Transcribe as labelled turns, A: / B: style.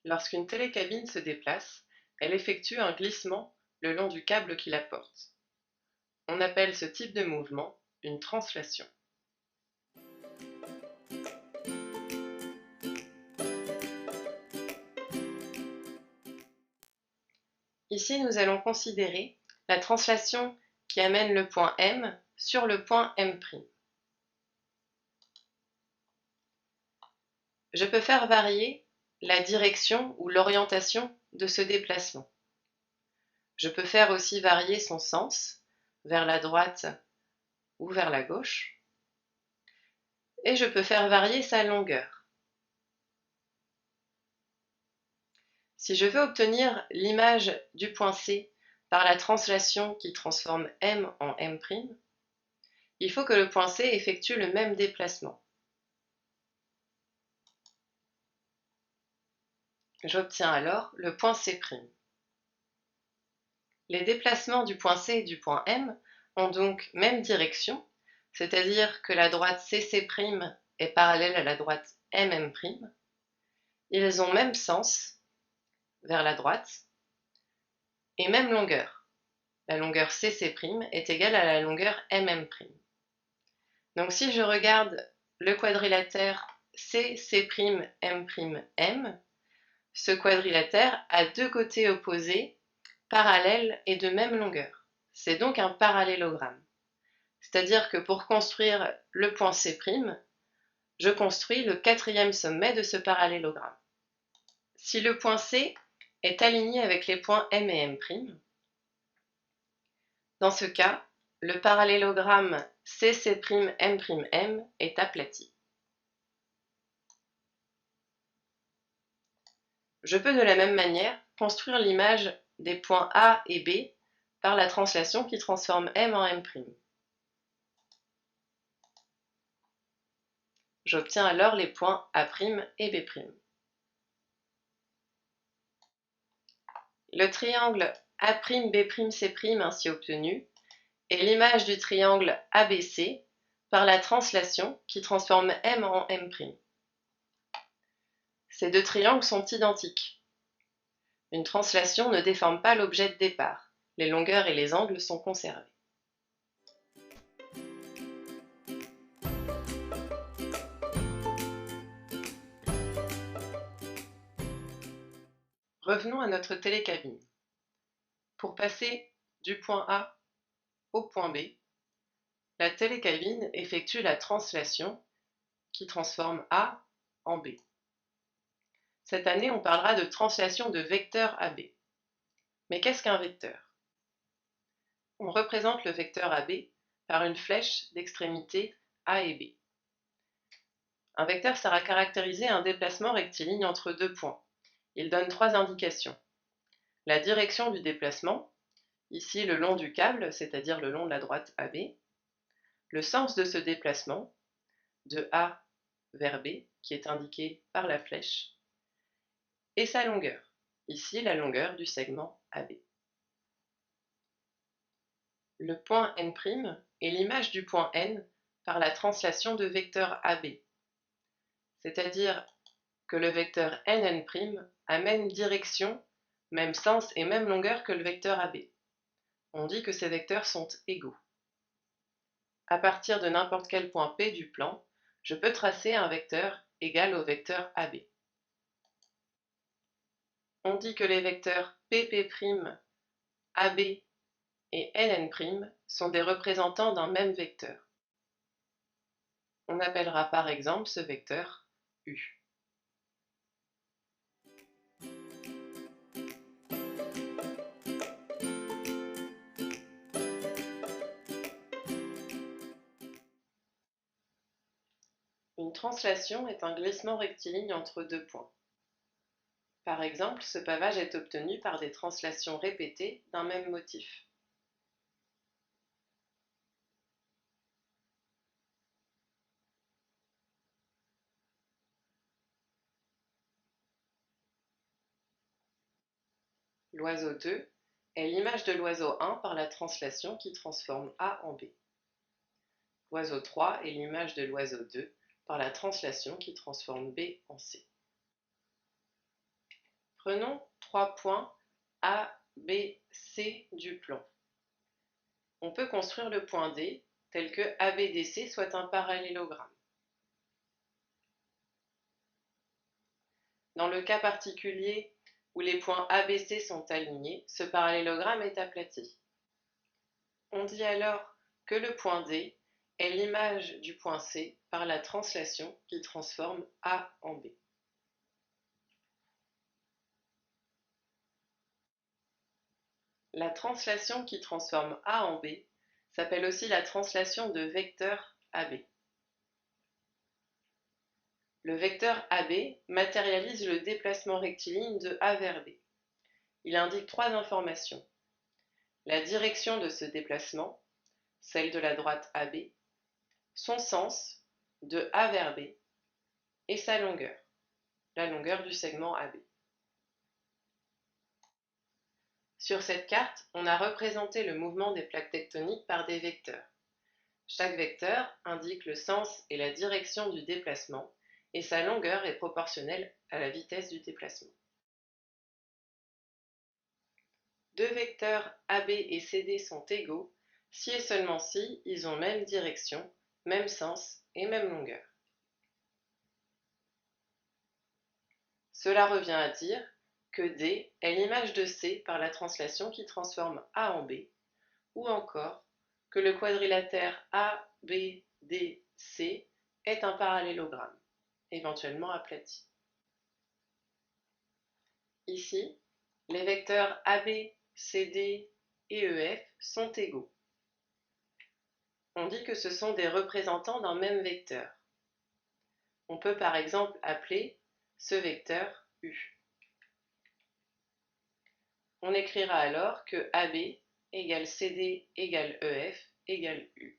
A: Lorsqu'une télécabine se déplace, elle effectue un glissement le long du câble qui la porte. On appelle ce type de mouvement une translation. Ici, nous allons considérer la translation qui amène le point M sur le point M'. Je peux faire varier la direction ou l'orientation de ce déplacement. Je peux faire aussi varier son sens, vers la droite ou vers la gauche, et je peux faire varier sa longueur. Si je veux obtenir l'image du point C par la translation qui transforme M en M', il faut que le point C effectue le même déplacement. J'obtiens alors le point C'. Les déplacements du point C et du point M ont donc même direction, c'est-à-dire que la droite CC' est parallèle à la droite MM'. Ils ont même sens, vers la droite, et même longueur. La longueur CC' est égale à la longueur MM'. Donc si je regarde le quadrilatère CC''M''M, ce quadrilatère a deux côtés opposés, parallèles et de même longueur. C'est donc un parallélogramme. C'est-à-dire que pour construire le point C', je construis le quatrième sommet de ce parallélogramme. Si le point C est aligné avec les points M et M', dans ce cas, le parallélogramme CC''M''M est aplati. Je peux de la même manière construire l'image des points A et B par la translation qui transforme M en M'. J'obtiens alors les points A' et B'. Le triangle A'B''C' ainsi obtenu est l'image du triangle ABC par la translation qui transforme M en M'. Ces deux triangles sont identiques. Une translation ne déforme pas l'objet de départ. Les longueurs et les angles sont conservés. Revenons à notre télécabine. Pour passer du point A au point B, la télécabine effectue la translation qui transforme A en B. Cette année, on parlera de translation de vecteur AB. Mais qu'est-ce qu'un vecteur? On représente le vecteur AB par une flèche d'extrémité A et B. Un vecteur sert à caractériser un déplacement rectiligne entre deux points. Il donne trois indications. La direction du déplacement, ici le long du câble, c'est-à-dire le long de la droite AB. Le sens de ce déplacement, de A vers B, qui est indiqué par la flèche. Et sa longueur, ici la longueur du segment AB. Le point N' est l'image du point N par la translation de vecteur AB. C'est-à-dire que le vecteur NN' a même direction, même sens et même longueur que le vecteur AB. On dit que ces vecteurs sont égaux. À partir de n'importe quel point P du plan, je peux tracer un vecteur égal au vecteur AB. On dit que les vecteurs PP', AB et NN' sont des représentants d'un même vecteur. On appellera par exemple ce vecteur U. Une translation est un glissement rectiligne entre deux points. Par exemple, ce pavage est obtenu par des translations répétées d'un même motif. L'oiseau 2 est l'image de l'oiseau 1 par la translation qui transforme A en B. L'oiseau 3 est l'image de l'oiseau 2 par la translation qui transforme B en C. Prenons 3 points A, B, C du plan. On peut construire le point D tel que ABDC soit un parallélogramme. Dans le cas particulier où les points ABC sont alignés, ce parallélogramme est aplati. On dit alors que le point D est l'image du point C par la translation qui transforme A en B. La translation qui transforme A en B s'appelle aussi la translation de vecteur AB. Le vecteur AB matérialise le déplacement rectiligne de A vers B. Il indique 3 informations. La direction de ce déplacement, celle de la droite AB, son sens, de A vers B, et sa longueur, la longueur du segment AB. Sur cette carte, on a représenté le mouvement des plaques tectoniques par des vecteurs. Chaque vecteur indique le sens et la direction du déplacement, et sa longueur est proportionnelle à la vitesse du déplacement. Deux vecteurs AB et CD sont égaux si et seulement si ils ont même direction, même sens et même longueur. Cela revient à dire que D est l'image de C par la translation qui transforme A en B, ou encore que le quadrilatère ABDC est un parallélogramme, éventuellement aplati. Ici, les vecteurs AB, CD et EF sont égaux. On dit que ce sont des représentants d'un même vecteur. On peut par exemple appeler ce vecteur U. On écrira alors que AB égale CD égale EF égale U.